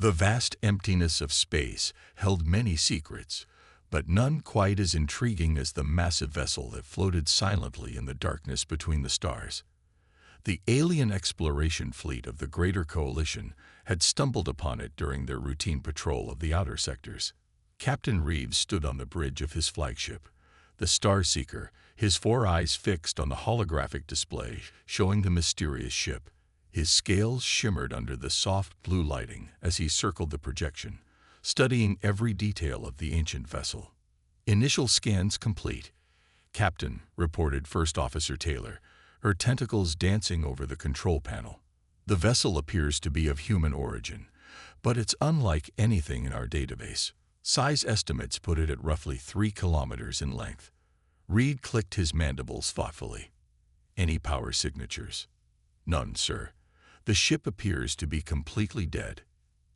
The vast emptiness of space held many secrets, but none quite as intriguing as the massive vessel that floated silently in the darkness between the stars. The alien exploration fleet of the Greater Coalition had stumbled upon it during their routine patrol of the outer sectors. Captain Reeves stood on the bridge of his flagship, the Starseeker, his 4 eyes fixed on the holographic display showing the mysterious ship. His scales shimmered under the soft blue lighting as he circled the projection, studying every detail of the ancient vessel. "Initial scans complete," Captain, reported First Officer Taylor, her tentacles dancing over the control panel. "The vessel appears to be of human origin, but it's unlike anything in our database. Size estimates put it at roughly 3 kilometers in length." Reed clicked his mandibles thoughtfully. "Any power signatures?" "None, sir. The ship appears to be completely dead.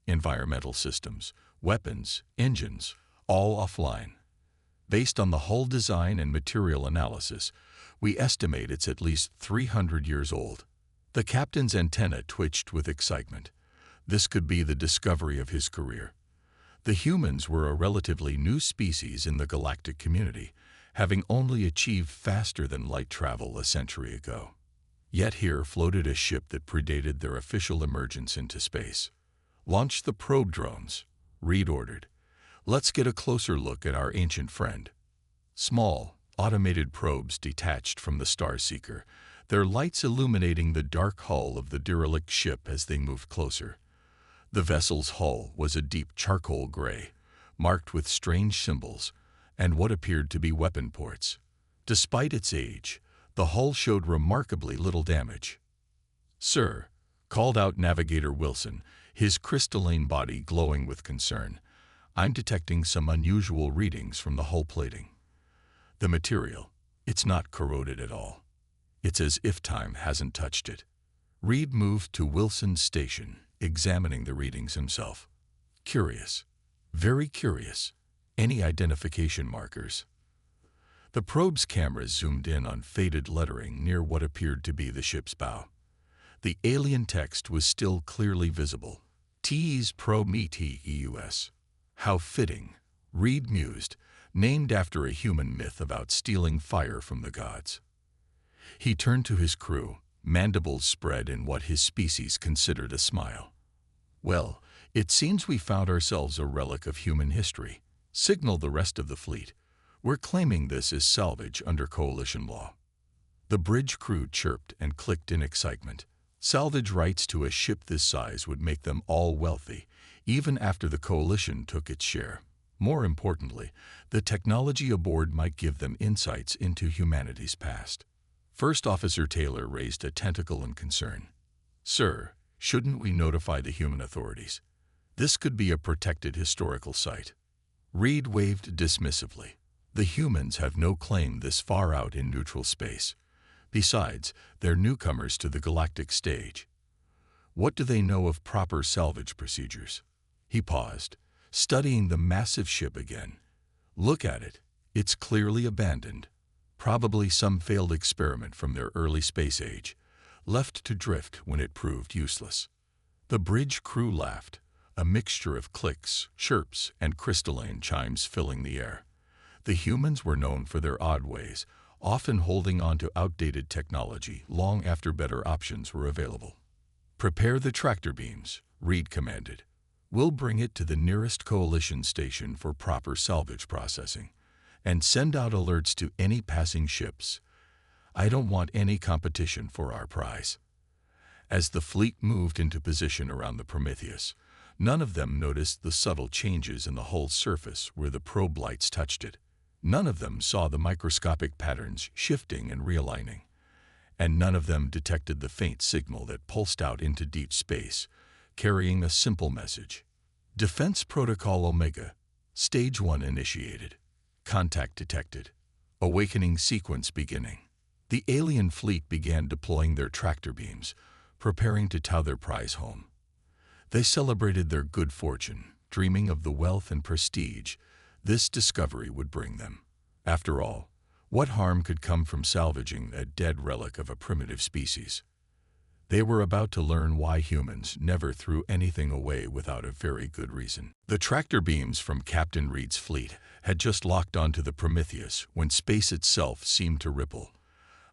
Environmental systems, weapons, engines, all offline. Based on the hull design and material analysis, we estimate it's at least 300 years old." The captain's antenna twitched with excitement. This could be the discovery of his career. The humans were a relatively new species in the galactic community, having only achieved faster-than-light travel a century ago. Yet here floated a ship that predated their official emergence into space. "Launch the probe drones," Reed ordered. "Let's get a closer look at our ancient friend." Small, automated probes detached from the Starseeker, their lights illuminating the dark hull of the derelict ship as they moved closer. The vessel's hull was a deep charcoal gray, marked with strange symbols and what appeared to be weapon ports. Despite its age, the hull showed remarkably little damage. "Sir," called out Navigator Wilson, his crystalline body glowing with concern, "I'm detecting some unusual readings from the hull plating. The material, it's not corroded at all. It's as if time hasn't touched it." Reed moved to Wilson's station, examining the readings himself. "Curious. Very curious. Any identification markers?" The probe's cameras zoomed in on faded lettering near what appeared to be the ship's bow. The alien text was still clearly visible. "Tes Prometheus." How fitting, Reed mused, named after a human myth about stealing fire from the gods. He turned to his crew, mandibles spread in what his species considered a smile. "Well, it seems we found ourselves a relic of human history. Signal the rest of the fleet. We're claiming this as salvage under Coalition law." The bridge crew chirped and clicked in excitement. Salvage rights to a ship this size would make them all wealthy, even after the Coalition took its share. More importantly, the technology aboard might give them insights into humanity's past. First Officer Taylor raised a tentacle in concern. "Sir, shouldn't we notify the human authorities? This could be a protected historical site." Reed waved dismissively. "The humans have no claim this far out in neutral space. Besides, they're newcomers to the galactic stage. What do they know of proper salvage procedures?" He paused, studying the massive ship again. "Look at it. It's clearly abandoned. Probably some failed experiment from their early space age, left to drift when it proved useless." The bridge crew laughed, a mixture of clicks, chirps, and crystalline chimes filling the air. The humans were known for their odd ways, often holding on to outdated technology long after better options were available. "Prepare the tractor beams," Reed commanded. "We'll bring it to the nearest Coalition station for proper salvage processing, and send out alerts to any passing ships. I don't want any competition for our prize." As the fleet moved into position around the Prometheus, none of them noticed the subtle changes in the hull's surface where the probe lights touched it. None of them saw the microscopic patterns shifting and realigning. And none of them detected the faint signal that pulsed out into deep space, carrying a simple message. "Defense Protocol Omega. Stage 1 initiated. Contact detected. Awakening sequence beginning." The alien fleet began deploying their tractor beams, preparing to tow their prize home. They celebrated their good fortune, dreaming of the wealth and prestige this discovery would bring them. After all, what harm could come from salvaging a dead relic of a primitive species? They were about to learn why humans never threw anything away without a very good reason. The tractor beams from Captain Reed's fleet had just locked onto the Prometheus when space itself seemed to ripple.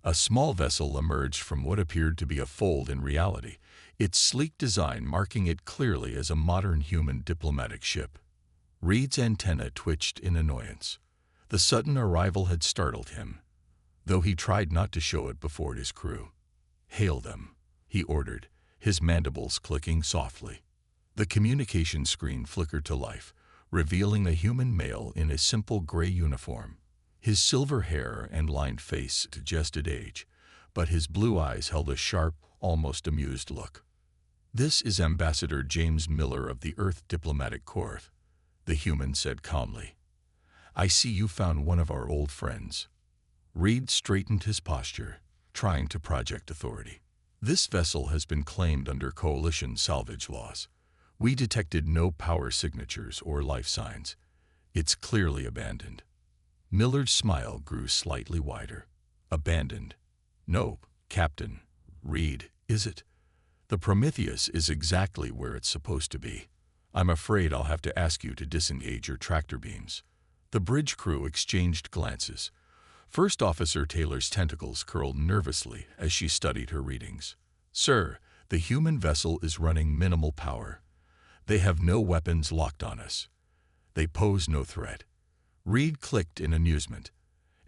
A small vessel emerged from what appeared to be a fold in reality, its sleek design marking it clearly as a modern human diplomatic ship. Reed's antenna twitched in annoyance. The sudden arrival had startled him, though he tried not to show it before his crew. "Hail them," he ordered, his mandibles clicking softly. The communication screen flickered to life, revealing a human male in a simple gray uniform. His silver hair and lined face suggested age, but his blue eyes held a sharp, almost amused look. "This is Ambassador James Miller of the Earth Diplomatic Corps," the human said calmly. "I see you found one of our old friends." Reed straightened his posture, trying to project authority. "This vessel has been claimed under coalition salvage laws. We detected no power signatures or life signs. It's clearly abandoned." Miller's smile grew slightly wider. "Abandoned? No, Captain. Reed, is it? The Prometheus is exactly where it's supposed to be. I'm afraid I'll have to ask you to disengage your tractor beams." The bridge crew exchanged glances. First Officer Taylor's tentacles curled nervously as she studied her readings. "Sir, the human vessel is running minimal power. They have no weapons locked on us. They pose no threat." Reed clicked in amusement.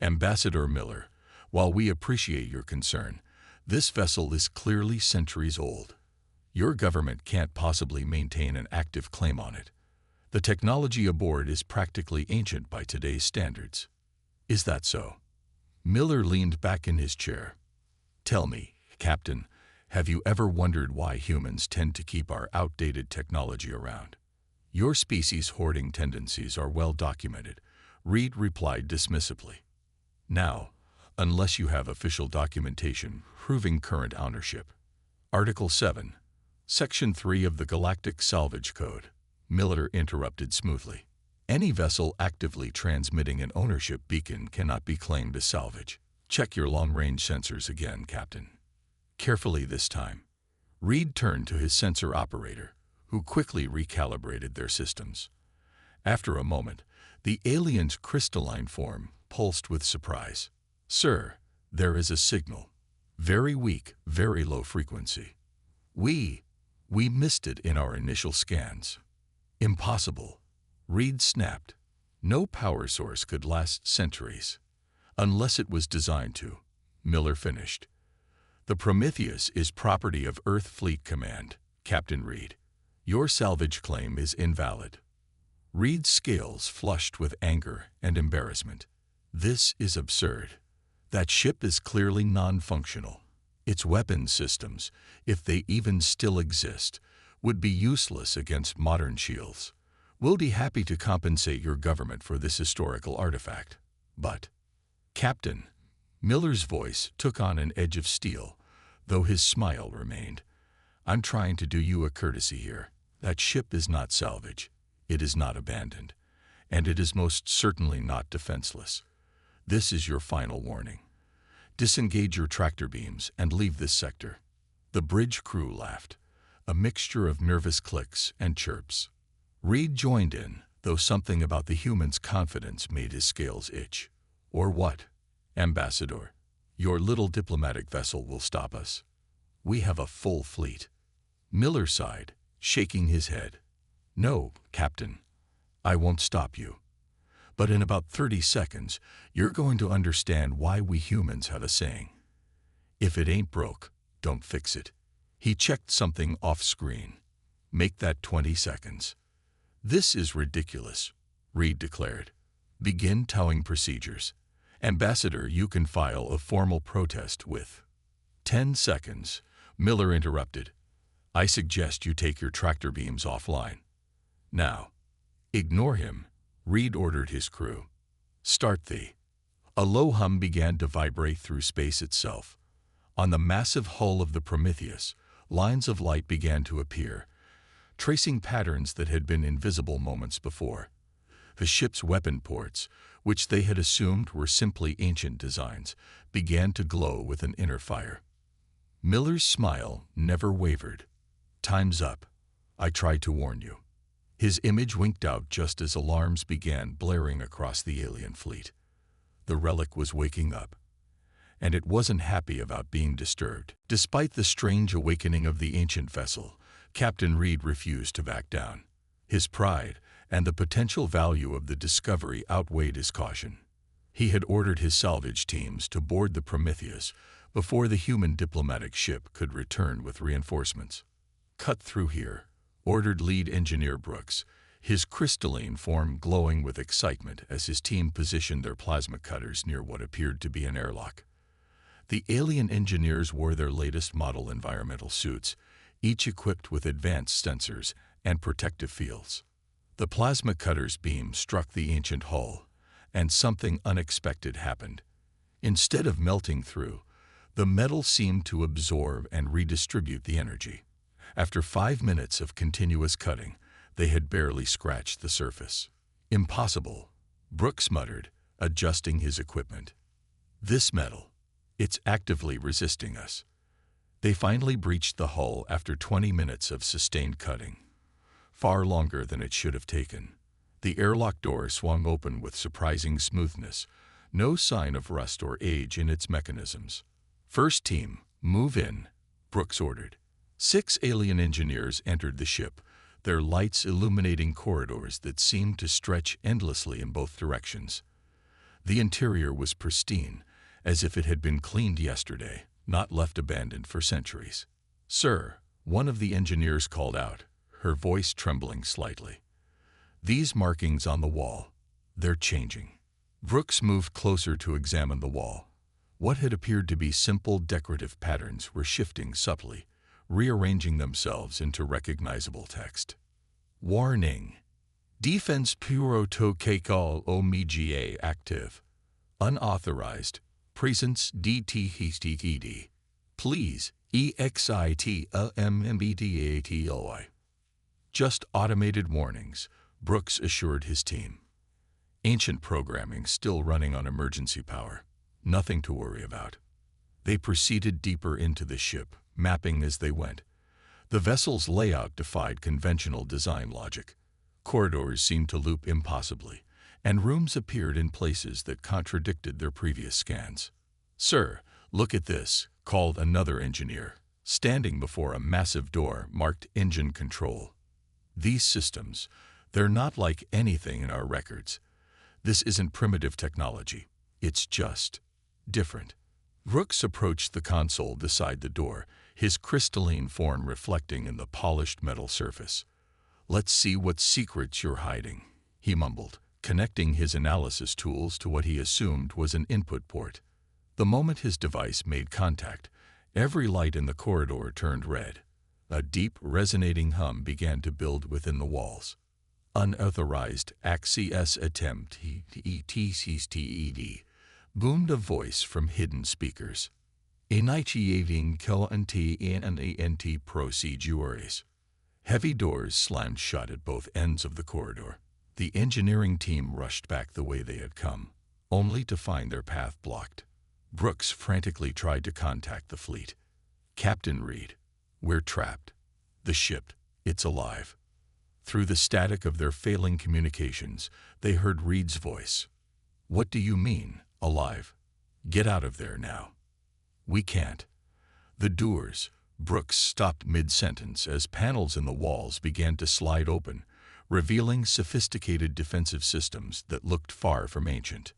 "Ambassador Miller, while we appreciate your concern, this vessel is clearly centuries old. Your government can't possibly maintain an active claim on it. The technology aboard is practically ancient by today's standards." "Is that so?" Miller leaned back in his chair. "Tell me, Captain, have you ever wondered why humans tend to keep our outdated technology around? Your species' hoarding tendencies are well documented," Reed replied dismissively. "Now, unless you have official documentation proving current ownership." Article 7, Section 3 of the Galactic Salvage Code, Miller interrupted smoothly. "Any vessel actively transmitting an ownership beacon cannot be claimed as salvage. Check your long-range sensors again, Captain." Carefully this time. Reed turned to his sensor operator, who quickly recalibrated their systems. After a moment, the alien's crystalline form pulsed with surprise. "Sir, there is a signal. Very weak, very low frequency. We missed it in our initial scans." "Impossible," Reed snapped. "No power source could last centuries." "Unless it was designed to," Miller finished. "The Prometheus is property of Earth Fleet Command, Captain Reed. Your salvage claim is invalid." Reed's scales flushed with anger and embarrassment. "This is absurd. That ship is clearly non-functional. Its weapons systems, if they even still exist, would be useless against modern shields. We'll be happy to compensate your government for this historical artifact. But, Captain," Miller's voice took on an edge of steel, though his smile remained, "I'm trying to do you a courtesy here. That ship is not salvage. It is not abandoned. And it is most certainly not defenseless. This is your final warning. Disengage your tractor beams and leave this sector." The bridge crew laughed, a mixture of nervous clicks and chirps. Reed joined in, though something about the human's confidence made his scales itch. "Or what, Ambassador? Your little diplomatic vessel will stop us. We have a full fleet." Miller sighed, shaking his head. "No, Captain, I won't stop you. But in about 30 seconds, you're going to understand why we humans have a saying. If it ain't broke, don't fix it." He checked something off-screen. "Make that 20 seconds. "This is ridiculous," Reed declared. "Begin towing procedures. Ambassador, you can file a formal protest with." 10 seconds, Miller interrupted. "I suggest you take your tractor beams offline. Now, ignore him," Reed ordered his crew. "Start the." A low hum began to vibrate through space itself. On the massive hull of the Prometheus, lines of light began to appear, tracing patterns that had been invisible moments before. The ship's weapon ports, which they had assumed were simply ancient designs, began to glow with an inner fire. Miller's smile never wavered. "Time's up. I tried to warn you." His image winked out just as alarms began blaring across the alien fleet. The Relic was waking up, and it wasn't happy about being disturbed. Despite the strange awakening of the ancient vessel, Captain Reed refused to back down. His pride and the potential value of the discovery outweighed his caution. He had ordered his salvage teams to board the Prometheus before the human diplomatic ship could return with reinforcements. "Cut through here," ordered lead engineer Brooks, his crystalline form glowing with excitement as his team positioned their plasma cutters near what appeared to be an airlock. The alien engineers wore their latest model environmental suits, each equipped with advanced sensors and protective fields. The plasma cutter's beam struck the ancient hull, and something unexpected happened. Instead of melting through, the metal seemed to absorb and redistribute the energy. After 5 minutes of continuous cutting, they had barely scratched the surface. "Impossible," Brooks muttered, adjusting his equipment. "This metal, it's actively resisting us." They finally breached the hull after 20 minutes of sustained cutting, far longer than it should have taken. The airlock door swung open with surprising smoothness, no sign of rust or age in its mechanisms. "First team, move in," Brooks ordered. 6 alien engineers entered the ship, their lights illuminating corridors that seemed to stretch endlessly in both directions. The interior was pristine, as if it had been cleaned yesterday, not left abandoned for centuries. "Sir," one of the engineers called out, her voice trembling slightly. "These markings on the wall, they're changing." Brooks moved closer to examine the wall. What had appeared to be simple decorative patterns were shifting subtly, rearranging themselves into recognizable text. "Warning. Defense Protocol Omega active. Unauthorized. Presence DTHTTD. Please EXITLMMBDATLY." Just automated warnings, Brooks assured his team. Ancient programming still running on emergency power. Nothing to worry about. They proceeded deeper into the ship, mapping as they went. The vessel's layout defied conventional design logic. Corridors seemed to loop impossibly, and rooms appeared in places that contradicted their previous scans. "Sir, look at this," called another engineer, standing before a massive door marked Engine Control. "These systems, they're not like anything in our records. This isn't primitive technology. It's just different." Brooks approached the console beside the door, his crystalline form reflecting in the polished metal surface. "Let's see what secrets you're hiding," he mumbled, connecting his analysis tools to what he assumed was an input port. The moment his device made contact, every light in the corridor turned red. A deep, resonating hum began to build within the walls. "Unauthorized access attempt ETCSTED," boomed a voice from hidden speakers. "Initiating QNT procedures." Heavy doors slammed shut at both ends of the corridor. The engineering team rushed back the way they had come, only to find their path blocked. Brooks frantically tried to contact the fleet. "Captain Reed, we're trapped. The ship, it's alive." Through the static of their failing communications, they heard Reed's voice. "What do you mean, alive? Get out of there now." "We can't." The doors, Brooks stopped mid-sentence as panels in the walls began to slide open, revealing sophisticated defensive systems that looked far from ancient.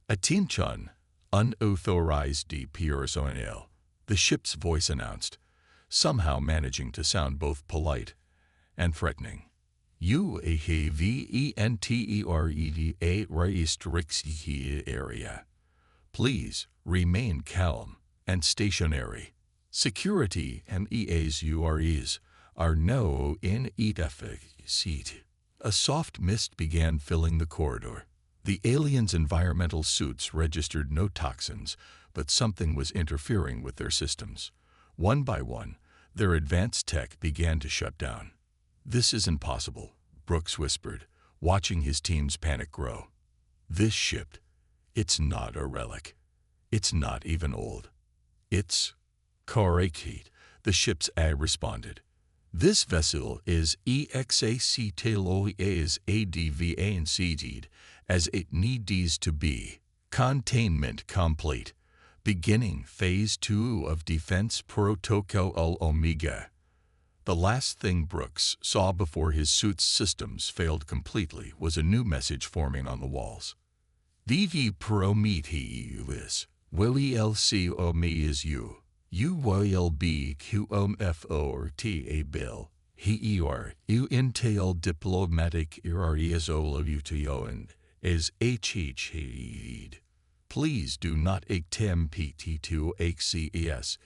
"Attention, unauthorized personnel," the ship's voice announced, somehow managing to sound both polite and threatening. "You have entered a restricted area. Please remain calm and stationary. Security MEASUREs are now in seat." A soft mist began filling the corridor. The aliens' environmental suits registered no toxins, but something was interfering with their systems. One by one, their advanced tech began to shut down. "This isn't possible," Brooks whispered, watching his team's panic grow. "This ship, it's not a relic. It's not even old. It's Correct, the ship's A responded. This vessel is exactly advanced as it needs to be. Containment complete. Beginning Phase 2 of Defense Protocol Omega. The last thing Brooks saw before his suit's systems failed completely was a new message forming on the walls. DV Prometheus, WLC me is you. UYLB QMFORTA Bill. HER, entail diplomatic ERESOLUTION is HED. Please do not attempt PT2HCES,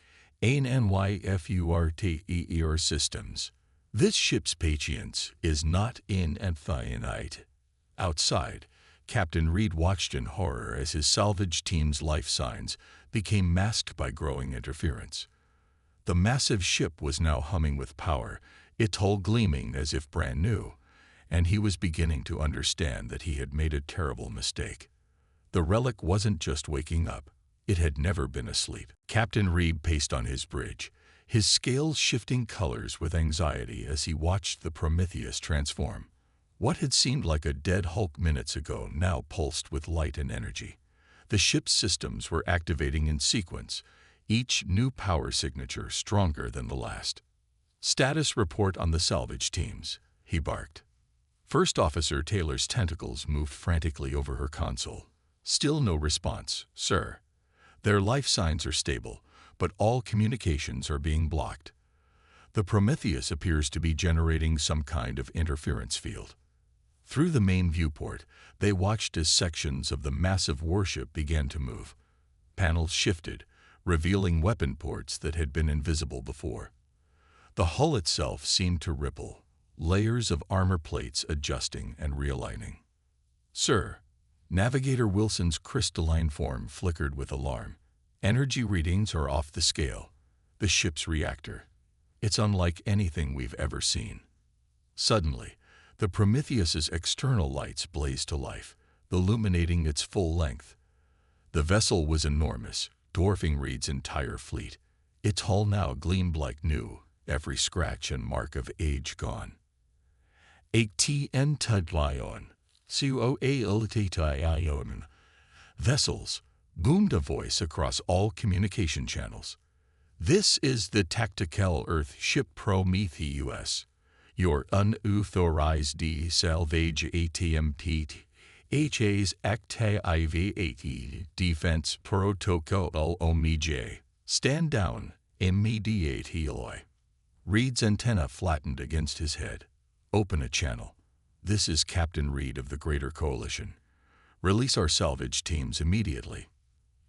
ANYFURTER systems. This ship's patience is not infinite. Outside, Captain Reed watched in horror as his salvage team's life signs became masked by growing interference. The massive ship was now humming with power, its hull gleaming as if brand new, and he was beginning to understand that he had made a terrible mistake. The Relic wasn't just waking up. It had never been asleep. Captain Reed paced on his bridge, his scales shifting colors with anxiety as he watched the Prometheus transform. What had seemed like a dead hulk minutes ago now pulsed with light and energy. The ship's systems were activating in sequence, each new power signature stronger than the last. Status report on the salvage teams, he barked. First Officer Taylor's tentacles moved frantically over her console. Still no response, sir. Their life signs are stable, but all communications are being blocked. The Prometheus appears to be generating some kind of interference field. Through the main viewport, they watched as sections of the massive warship began to move. Panels shifted, revealing weapon ports that had been invisible before. The hull itself seemed to ripple, layers of armor plates adjusting and realigning. Sir, Navigator Wilson's crystalline form flickered with alarm. Energy readings are off the scale. The ship's reactor. It's unlike anything we've ever seen. Suddenly, the Prometheus's external lights blazed to life, illuminating its full length. The vessel was enormous, dwarfing Reed's entire fleet. Its hull now gleamed like new, every scratch and mark of age gone. ATN Tudlion, COALTION. Vessels, boomed a voice across all communication channels. This is the Tactical Earth Ship Prometheus. Your unauthorized salvage ATMP HA's active Defense Protocol Omega. Stand down, immediately. Reed's antenna flattened against his head. Open a channel. This is Captain Reed of the Greater Coalition. Release our salvage teams immediately.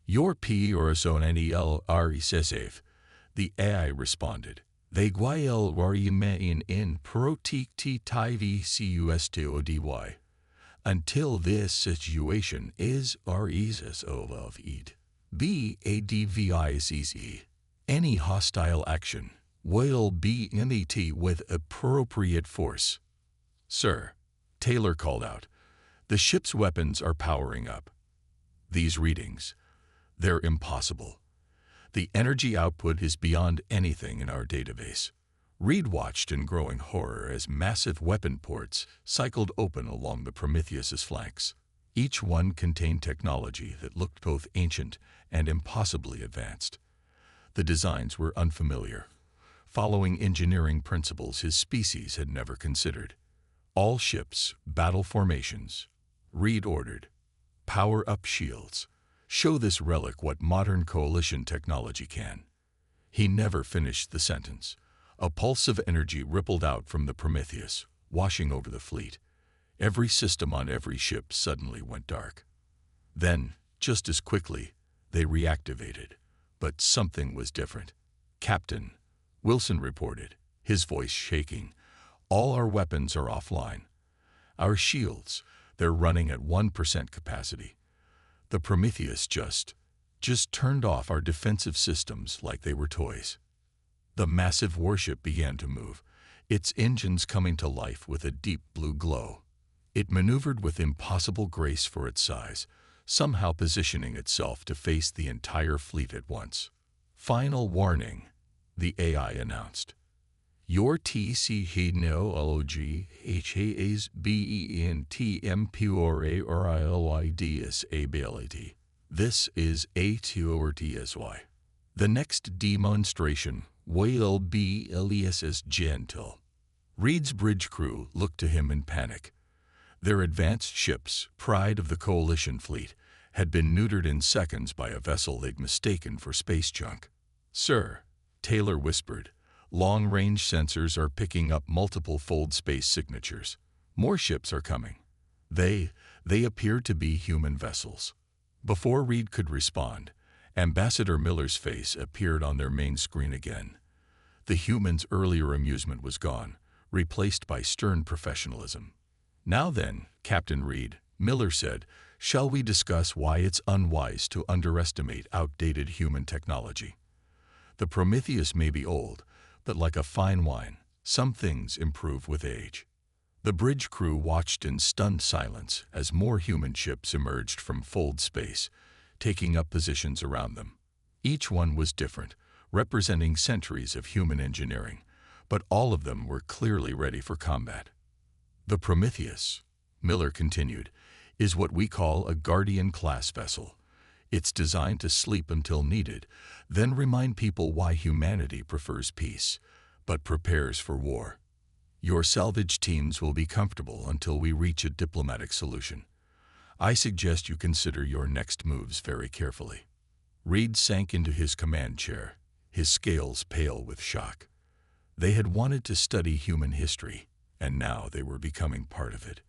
Your P or NEL are safe. The AI responded. They guayel remain in protecti TVCUS2ODY. Until this situation is of it. BADVICC. Any hostile action will be met with appropriate force. Sir, Taylor called out. The ship's weapons are powering up. These readings, they're impossible. The energy output is beyond anything in our database. Reed watched in growing horror as massive weapon ports cycled open along the Prometheus's flanks. Each one contained technology that looked both ancient and impossibly advanced. The designs were unfamiliar, following engineering principles his species had never considered. All ships, battle formations. Reed ordered. Power up shields. Show this relic what modern coalition technology can. He never finished the sentence. A pulse of energy rippled out from the Prometheus, washing over the fleet. Every system on every ship suddenly went dark. Then, just as quickly, they reactivated. But something was different. Captain, Wilson reported, his voice shaking. All our weapons are offline. Our shields, they're running at 1% capacity. The Prometheus just turned off our defensive systems like they were toys. The massive warship began to move, its engines coming to life with a deep blue glow. It maneuvered with impossible grace for its size, somehow positioning itself to face the entire fleet at once. Final warning. the AI announced. Your technology has been temporarily ability. This is HFY. The next demonstration will be Elias's gentle. Reed's bridge crew looked to him in panic. Their advanced ships, pride of the coalition fleet, had been neutered in seconds by a vessel they'd mistaken for space junk. "Sir," Taylor whispered, "long-range sensors are picking up multiple fold space signatures. More ships are coming. They appear to be human vessels." Before Reed could respond, Ambassador Miller's face appeared on their main screen again. The human's earlier amusement was gone, replaced by stern professionalism. "Now then, Captain Reed," Miller said, "shall we discuss why it's unwise to underestimate outdated human technology? The Prometheus may be old, but like a fine wine, some things improve with age." The bridge crew watched in stunned silence as more human ships emerged from fold space, taking up positions around them. Each one was different, representing centuries of human engineering, but all of them were clearly ready for combat. "The Prometheus," Miller continued, "is what we call a Guardian-class vessel. It's designed to sleep until needed, then remind people why humanity prefers peace, but prepares for war. Your salvage teams will be comfortable until we reach a diplomatic solution. I suggest you consider your next moves very carefully." Reed sank into his command chair, his scales pale with shock. They had wanted to study human history, and now they were becoming part of it.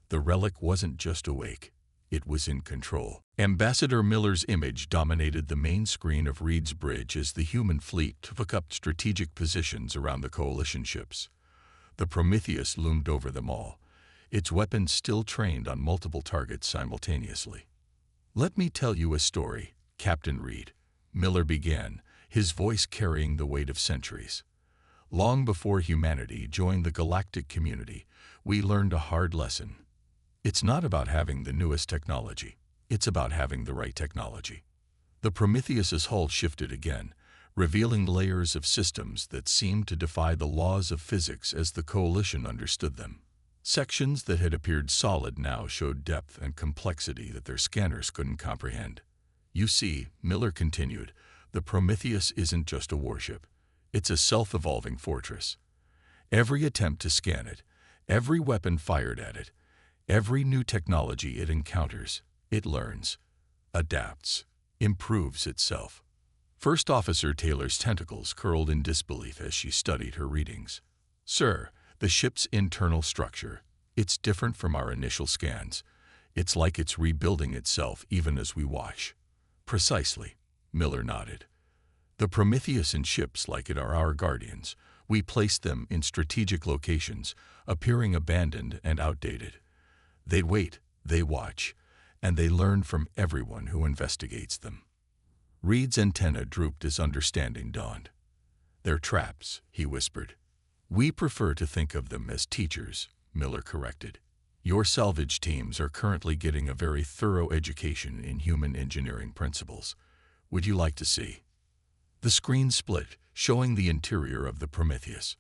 The Relic wasn't just awake, it was in control. Ambassador Miller's image dominated the main screen of Reed's bridge as the human fleet took up strategic positions around the coalition ships. The Prometheus loomed over them all, its weapons still trained on multiple targets simultaneously. "Let me tell you a story, Captain Reed," Miller began, his voice carrying the weight of centuries. "Long before humanity joined the galactic community, we learned a hard lesson. It's not about having the newest technology, it's about having the right technology." The Prometheus's hull shifted again, revealing layers of systems that seemed to defy the laws of physics as the coalition understood them. Sections that had appeared solid now showed depth and complexity that their scanners couldn't comprehend. "You see," Miller continued, "the Prometheus isn't just a warship. It's a self-evolving fortress. Every attempt to scan it, every weapon fired at it, every new technology it encounters, it learns, adapts, improves itself." First Officer Taylor's tentacles curled in disbelief as she studied her readings. "Sir, the ship's internal structure, it's different from our initial scans. It's like it's rebuilding itself even as we watch." "Precisely," Miller nodded. "The Prometheus and ships like it are our guardians. We place them in strategic locations, appearing abandoned and outdated. They wait, they watch, and they learn from everyone who investigates them." Reed's antenna drooped as understanding dawned. "They're traps," he whispered. "We prefer to think of them as teachers," Miller corrected. "Your salvage teams are currently getting a very thorough education in human engineering principles. Would you like to see?" The screen split, showing the interior of the Prometheus.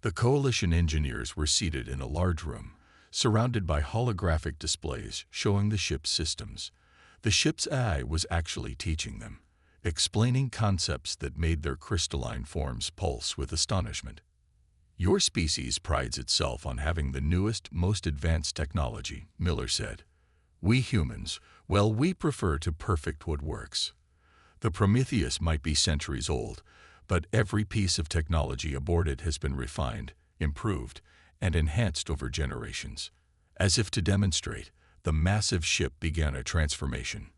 The coalition engineers were seated in a large room, surrounded by holographic displays showing the ship's systems. The ship's AI was actually teaching them, explaining concepts that made their crystalline forms pulse with astonishment. "Your species prides itself on having the newest, most advanced technology," Miller said. "We humans, well, we prefer to perfect what works. The Prometheus might be centuries old, but every piece of technology aboard it has been refined, improved, and enhanced over generations." As if to demonstrate, the massive ship began a transformation.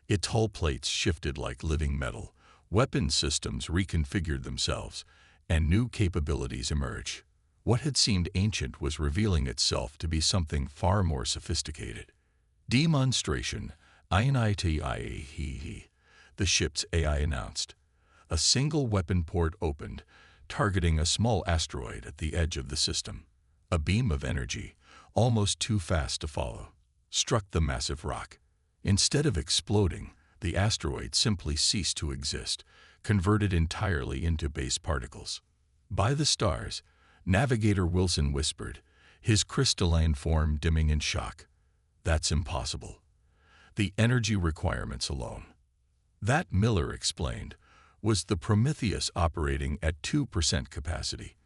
Its hull plates shifted like living metal, weapon systems reconfigured themselves, and new capabilities emerged. What had seemed ancient was revealing itself to be something far more sophisticated. "Demonstration, INITIAHE," the ship's AI announced. A single weapon port opened, targeting a small asteroid at the edge of the system. A beam of energy, almost too fast to follow, struck the massive rock. Instead of exploding, the asteroid simply ceased to exist, converted entirely into base particles. By the stars, Navigator Wilson whispered, his crystalline form dimming in shock. That's impossible. The energy requirements alone. That, Miller explained, was the Prometheus operating at 2% capacity.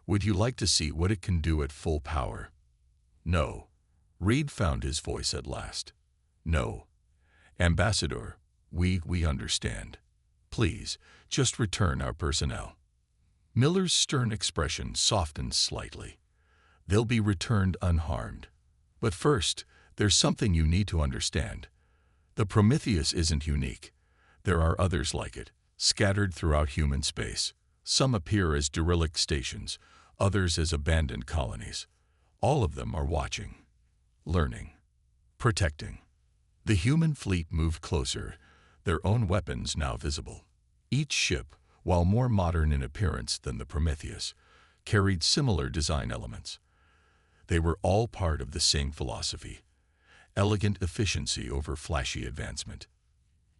Would you like to see what it can do at full power? No. Reed found his voice at last. No. Ambassador, we understand. Please, just return our personnel. Miller's stern expression softened slightly. They'll be returned unharmed. But first, there's something you need to understand. The Prometheus isn't unique. There are others like it, scattered throughout human space. Some appear as derelict stations, others as abandoned colonies. All of them are watching, learning, protecting. The human fleet moved closer, their own weapons now visible. Each ship, while more modern in appearance than the Prometheus, carried similar design elements. They were all part of the same philosophy: elegant efficiency over flashy advancement.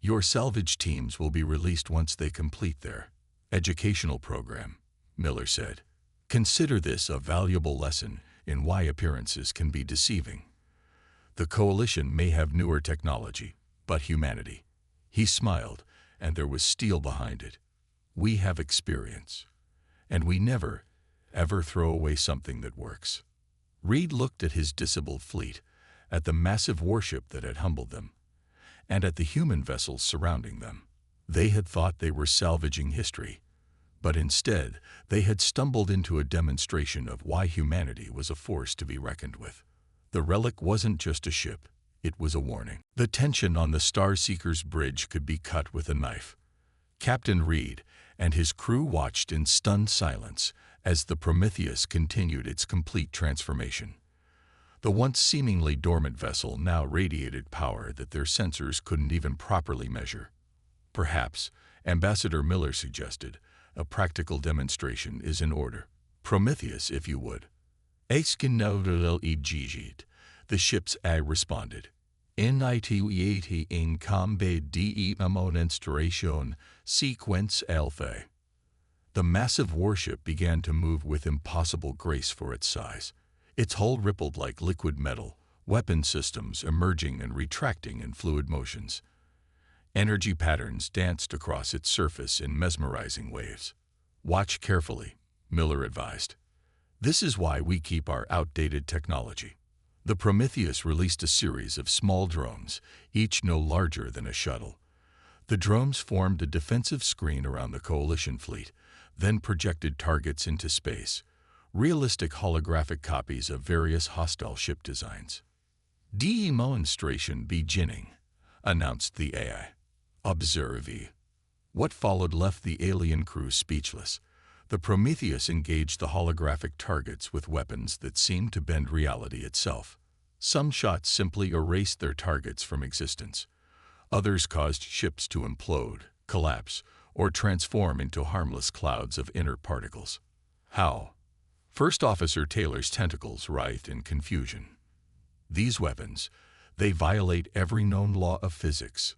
Your salvage teams will be released once they complete their educational program, Miller said. Consider this a valuable lesson in why appearances can be deceiving. The Coalition may have newer technology, but humanity. He smiled, and there was steel behind it. We have experience, and we never, ever throw away something that works. Reed looked at his disabled fleet, at the massive warship that had humbled them, and at the human vessels surrounding them. They had thought they were salvaging history, but instead they had stumbled into a demonstration of why humanity was a force to be reckoned with. The Relic wasn't just a ship, it was a warning. The tension on the Starseeker's bridge could be cut with a knife. Captain Reed and his crew watched in stunned silence as the Prometheus continued its complete transformation. The once seemingly dormant vessel now radiated power that their sensors couldn't even properly measure. Perhaps, Ambassador Miller suggested, a practical demonstration is in order. Prometheus, if you would. The ship's A responded. NITEAT in combe demonstration sequence alpha. The massive warship began to move with impossible grace for its size. Its hull rippled like liquid metal, weapon systems emerging and retracting in fluid motions. Energy patterns danced across its surface in mesmerizing waves. Watch carefully, Miller advised. This is why we keep our outdated technology. The Prometheus released a series of small drones, each no larger than a shuttle. The drones formed a defensive screen around the Coalition fleet, then projected targets into space, realistic holographic copies of various hostile ship designs. Demonstration beginning, announced the AI. Observe. What followed left the alien crew speechless. The Prometheus engaged the holographic targets with weapons that seemed to bend reality itself. Some shots simply erased their targets from existence. Others caused ships to implode, collapse, or transform into harmless clouds of inert particles. How? First Officer Taylor's tentacles writhed in confusion. These weapons, they violate every known law of physics.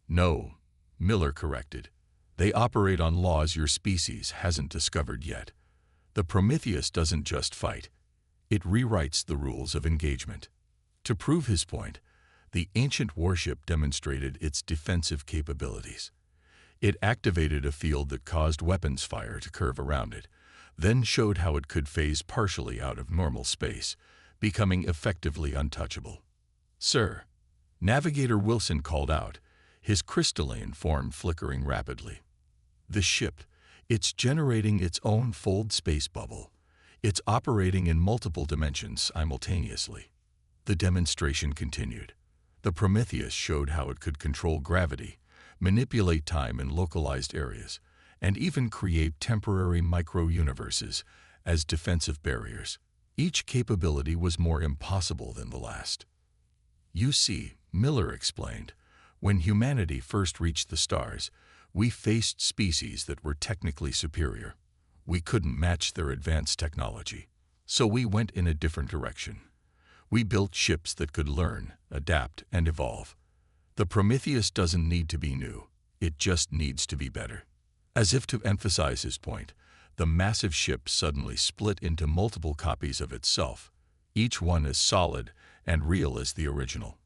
No, Miller corrected. They operate on laws your species hasn't discovered yet. The Prometheus doesn't just fight. It rewrites the rules of engagement. To prove his point, the ancient warship demonstrated its defensive capabilities. It activated a field that caused weapons fire to curve around it, then showed how it could phase partially out of normal space, becoming effectively untouchable. Sir, Navigator Wilson called out, his crystalline form flickering rapidly. The ship, it's generating its own fold space bubble. It's operating in multiple dimensions simultaneously. The demonstration continued. The Prometheus showed how it could control gravity, manipulate time in localized areas, and even create temporary micro-universes as defensive barriers. Each capability was more impossible than the last. You see, Miller explained, when humanity first reached the stars, we faced species that were technically superior. We couldn't match their advanced technology, so we went in a different direction. We built ships that could learn, adapt, and evolve. The Prometheus doesn't need to be new, it just needs to be better. As if to emphasize his point, the massive ship suddenly split into multiple copies of itself, each one as solid and real as the original.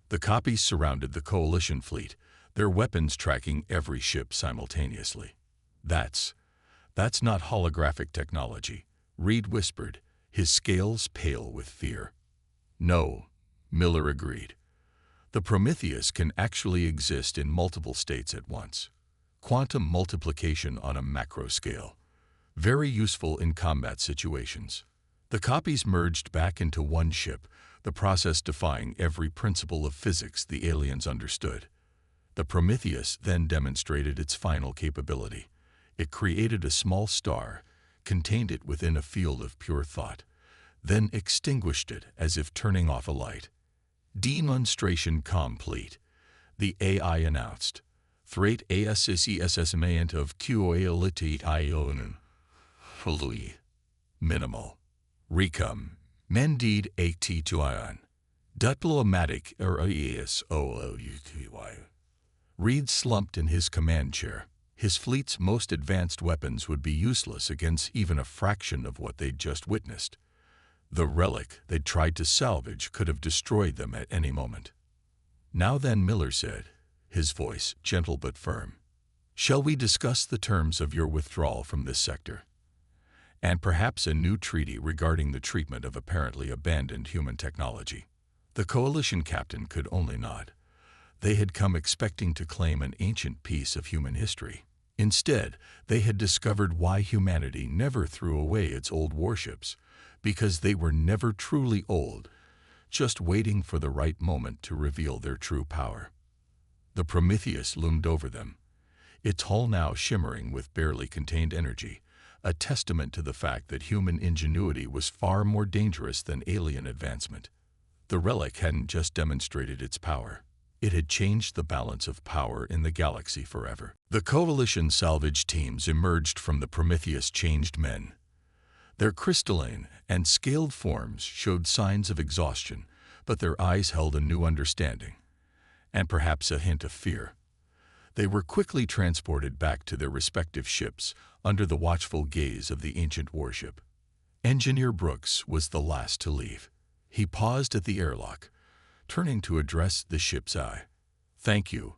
The copies surrounded the Coalition fleet, their weapons tracking every ship simultaneously. That's not holographic technology, Reed whispered, his scales pale with fear. No, Miller agreed. The Prometheus can actually exist in multiple states at once. Quantum multiplication on a macro scale. Very useful in combat situations. The copies merged back into one ship, the process defying every principle of physics the aliens understood. The Prometheus then demonstrated its final capability. It created a small star, contained it within a field of pure thought, then extinguished it as if turning off a light. Demonstration complete, the AI announced. Threat assessment of quality ion. Fully. Minimal. Recom. Mended at Diplomatic RESOLUTY. Reed slumped in his command chair. His fleet's most advanced weapons would be useless against even a fraction of what they'd just witnessed. The relic they'd tried to salvage could have destroyed them at any moment. Now then, Miller said, his voice gentle but firm. Shall we discuss the terms of your withdrawal from this sector? And perhaps a new treaty regarding the treatment of apparently abandoned human technology. The Coalition captain could only nod. They had come expecting to claim an ancient piece of human history. Instead, they had discovered why humanity never threw away its old warships, because they were never truly old, just waiting for the right moment to reveal their true power. The Prometheus loomed over them, its hull now shimmering with barely contained energy, a testament to the fact that human ingenuity was far more dangerous than alien advancement. The relic hadn't just demonstrated its power. It had changed the balance of power in the galaxy forever. The Coalition salvage teams emerged from the Prometheus changed men. Their crystalline and scaled forms showed signs of exhaustion, but their eyes held a new understanding, and perhaps a hint of fear. They were quickly transported back to their respective ships under the watchful gaze of the ancient warship. Engineer Brooks was the last to leave. He paused at the airlock, turning to address the ship's eye. Thank you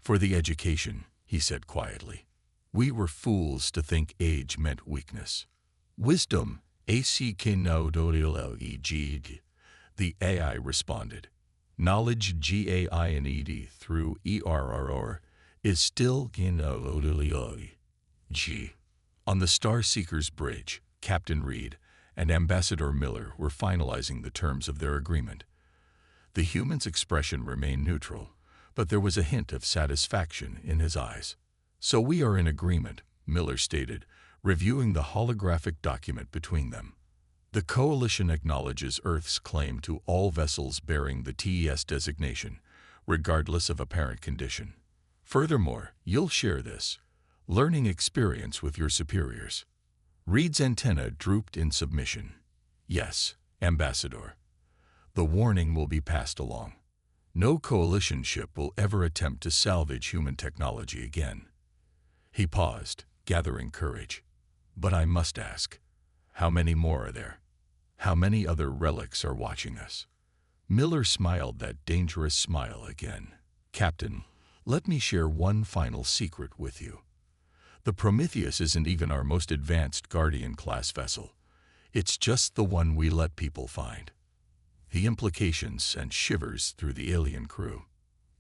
for the education, he said quietly. We were fools to think age meant weakness. Wisdom, ACK, the AI responded. Knowledge GAINED through ERROR is still G. On the Starseeker's bridge, Captain Reed and Ambassador Miller were finalizing the terms of their agreement. The human's expression remained neutral, but there was a hint of satisfaction in his eyes. So we are in agreement, Miller stated, reviewing the holographic document between them. The Coalition acknowledges Earth's claim to all vessels bearing the TES designation, regardless of apparent condition. Furthermore, you'll share this learning experience with your superiors. Reed's antenna drooped in submission. Yes, Ambassador. The warning will be passed along. No Coalition ship will ever attempt to salvage human technology again. He paused, gathering courage. But I must ask, how many more are there? How many other relics are watching us? Miller smiled that dangerous smile again. Captain, let me share one final secret with you. The Prometheus isn't even our most advanced Guardian-class vessel. It's just the one we let people find. The implications sent shivers through the alien crew.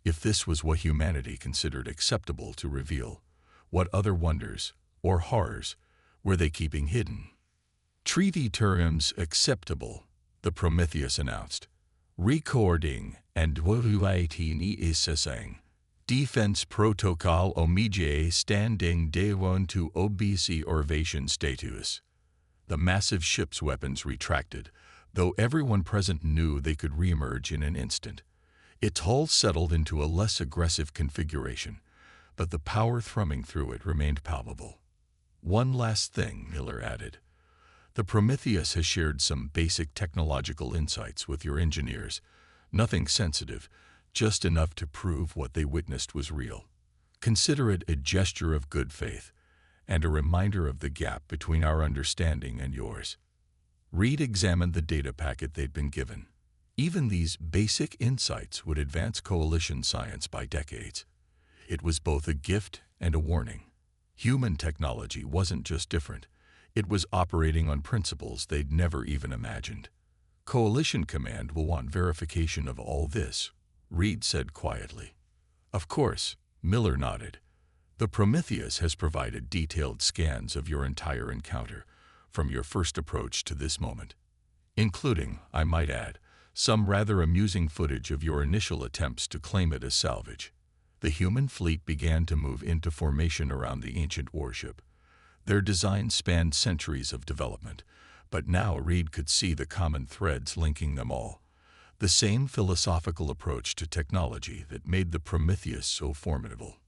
If this was what humanity considered acceptable to reveal, what other wonders or horrors were they keeping hidden? Treaty terms acceptable, the Prometheus announced. Recording and waiting assessing. Defense Protocol Omega standing day 1 to OBC Orvation status. The massive ship's weapons retracted, though everyone present knew they could reemerge in an instant. Its hull settled into a less aggressive configuration, but the power thrumming through it remained palpable. One last thing, Miller added. The Prometheus has shared some basic technological insights with your engineers. Nothing sensitive, just enough to prove what they witnessed was real. Consider it a gesture of good faith and a reminder of the gap between our understanding and yours. Reed examined the data packet they'd been given. Even these basic insights would advance coalition science by decades. It was both a gift and a warning. Human technology wasn't just different. It was operating on principles they'd never even imagined. Coalition Command will want verification of all this, Reed said quietly. Of course, Miller nodded. The Prometheus has provided detailed scans of your entire encounter, from your first approach to this moment, including, I might add, some rather amusing footage of your initial attempts to claim it as salvage. The human fleet began to move into formation around the ancient warship. Their design spanned centuries of development, but now Reed could see the common threads linking them all. The same philosophical approach to technology that made the Prometheus so formidable.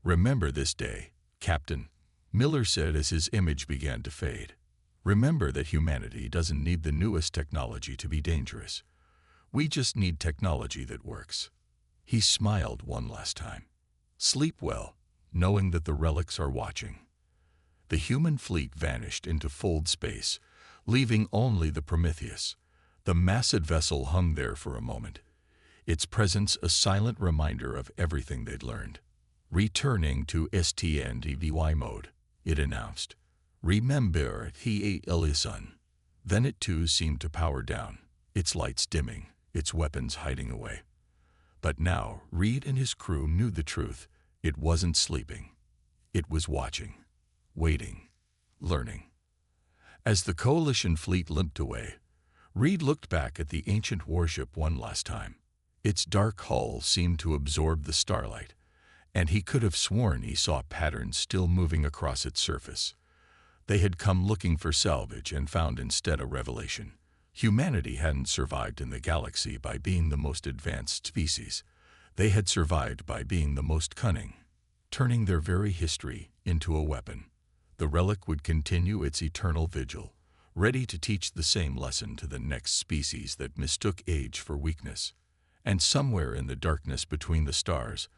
"Remember this day, Captain," Miller said as his image began to fade. "Remember that humanity doesn't need the newest technology to be dangerous. We just need technology that works." He smiled one last time. "Sleep well, knowing that the relics are watching." The human fleet vanished into fold space, leaving only the Prometheus. The massive vessel hung there for a moment, its presence a silent reminder of everything they'd learned. "Returning to STNDVY mode," it announced. "Remember the Ellison." Then it too seemed to power down, its lights dimming, its weapons hiding away. But now Reed and his crew knew the truth. It wasn't sleeping. It was watching, waiting, learning. As the coalition fleet limped away, Reed looked back at the ancient warship one last time. Its dark hull seemed to absorb the starlight, and he could have sworn he saw patterns still moving across its surface. They had come looking for salvage and found instead a revelation. Humanity hadn't survived in the galaxy by being the most advanced species. They had survived by being the most cunning, turning their very history into a weapon. The relic would continue its eternal vigil, ready to teach the same lesson to the next species that mistook age for weakness. And somewhere in the darkness between the stars,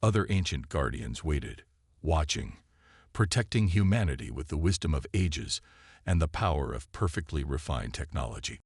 other ancient guardians waited, watching, protecting humanity with the wisdom of ages and the power of perfectly refined technology.